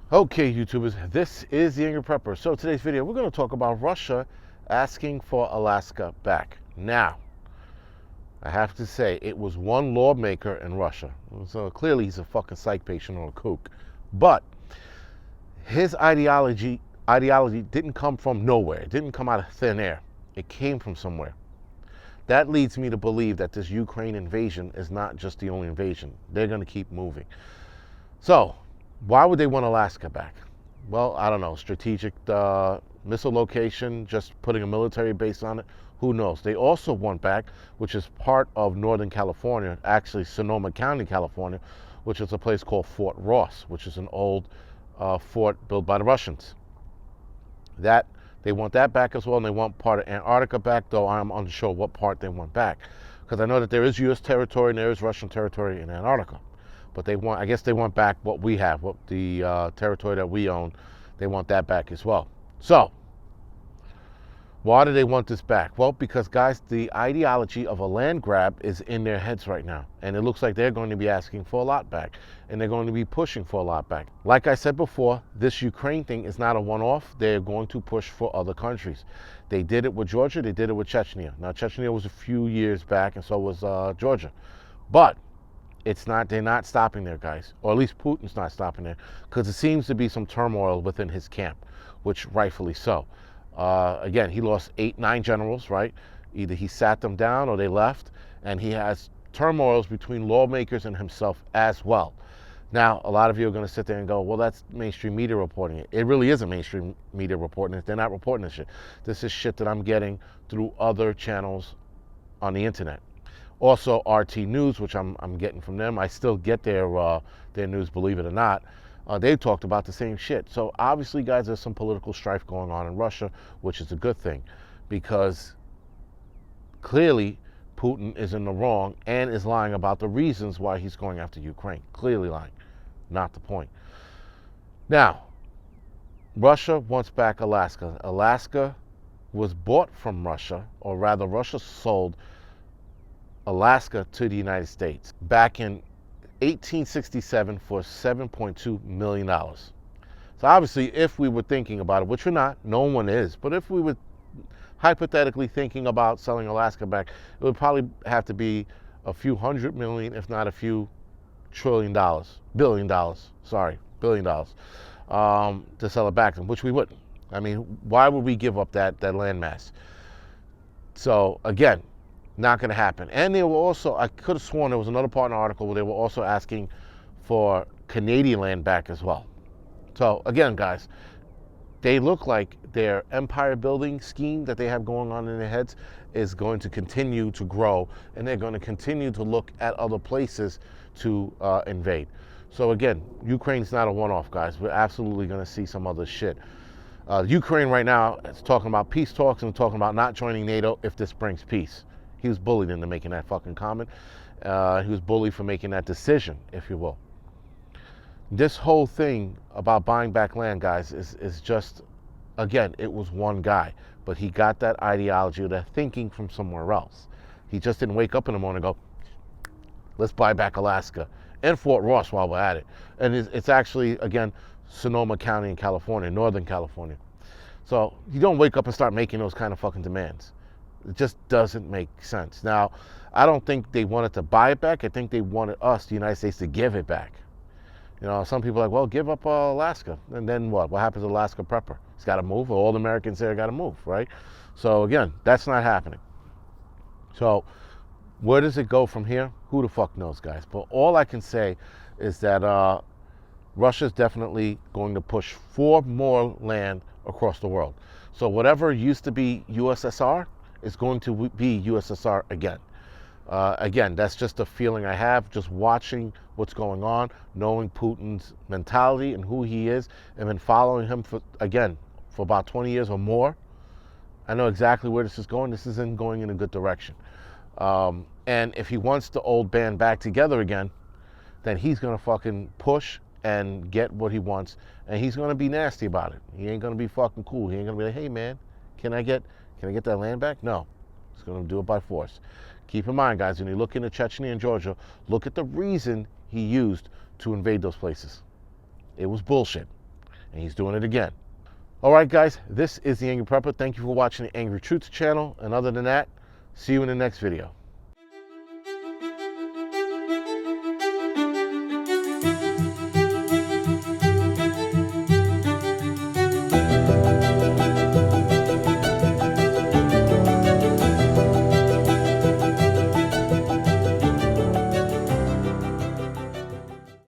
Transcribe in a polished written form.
Okay, YouTubers, this is the Angry Prepper. So today's video, we're going to talk about Russia asking for Alaska back. Now, I have to say, it was one lawmaker in Russia. So clearly he's a fucking psych patient or a kook. But his ideology didn't come from nowhere. It didn't come out of thin air. It came from somewhere. That leads me to believe that this Ukraine invasion is not just the only invasion. They're going to keep moving. So, why would they want Alaska back? Well, I don't know. Strategic missile location, just putting a military base on it. Who knows? They also want back, which is part of Northern California, actually Sonoma County, California, which is a place called Fort Ross, which is an old fort built by the Russians. That they want that back as well, and they want part of Antarctica back, though I'm unsure what part they want back. Because I know that there is U.S. territory and there is Russian territory in Antarctica. But they want, I guess they want back what we have, what the territory that we own. They want that back as well. So, why do they want this back? Well, because guys, the ideology of a land grab is in their heads right now. And it looks like they're going to be asking for a lot back. And they're going to be pushing for a lot back. Like I said before, this Ukraine thing is not a one-off. They're going to push for other countries. They did it with Georgia. They did it with Chechnya. Now, Chechnya was a few years back, and so was Georgia. But they're not stopping there, guys, or at least Putin's not stopping there, because it seems to be some turmoil within his camp, which rightfully so. Again, he lost 8-9 generals, right? Either he sat them down or they left, and he has turmoils between lawmakers and himself as well. Now, a lot of you are going to sit there and go, well, that's mainstream media reporting it. It really isn't mainstream media reporting it. They're not reporting this shit. This is shit that I'm getting through other channels on the internet. Also, RT News, which I'm getting from them. I still get their news, believe it or not. They talked about the same shit. So obviously, guys, there's some political strife going on in Russia, which is a good thing, because clearly Putin is in the wrong and is lying about the reasons why he's going after Ukraine. Clearly lying, not the point. Now, Russia wants back Alaska. Alaska was bought from Russia, or rather, Russia sold Alaska to the United States back in 1867 for $7.2 million. So obviously, if we were thinking about it, which we're not, no one is, but if we were hypothetically thinking about selling Alaska back, it would probably have to be a few hundred million, if not a few billion dollars, to sell it back to them, which we wouldn't. I mean, why would we give up that landmass? So again, not going to happen. And they were also, I could have sworn there was another part in the article where they were also asking for Canadian land back as well. So again, guys, they look like their empire building scheme that they have going on in their heads is going to continue to grow, and they're going to continue to look at other places to invade. So again, Ukraine's not a one-off, guys. We're absolutely going to see some other shit. Ukraine right now is talking about peace talks and talking about not joining NATO if this brings peace. He was bullied into making that fucking comment. He was bullied for making that decision, if you will. This whole thing about buying back land, guys, is just, again, it was one guy. But he got that ideology or that thinking from somewhere else. He just didn't wake up in the morning and go, let's buy back Alaska and Fort Ross while we're at it. And it's actually, again, Sonoma County in California, Northern California. So you don't wake up and start making those kind of fucking demands. It just doesn't make sense. Now, I don't think they wanted to buy it back. I think they wanted us, the United States, to give it back. You know, some people are like, well, give up Alaska. And then what? What happens to Alaska Prepper? He's got to move. All the Americans there got to move, right? So, again, that's not happening. So, where does it go from here? Who the fuck knows, guys? But all I can say is that Russia's definitely going to push for more land across the world. So, whatever used to be USSR, is going to be USSR again. Again, that's just a feeling I have, just watching what's going on, knowing Putin's mentality and who he is, and been following him for about 20 years or more. I know exactly where this is going. This isn't going in a good direction. And if he wants the old band back together again, then he's going to fucking push and get what he wants, and he's going to be nasty about it. He ain't going to be fucking cool. He ain't going to be like, hey, man, can I get that land back? No. He's going to do it by force. Keep in mind, guys, when you look into Chechnya and Georgia, look at the reason he used to invade those places. It was bullshit. and he's doing it again. All right, guys, this is the Angry Prepper. Thank you for watching the Angry Truths channel. And other than that, see you in the next video.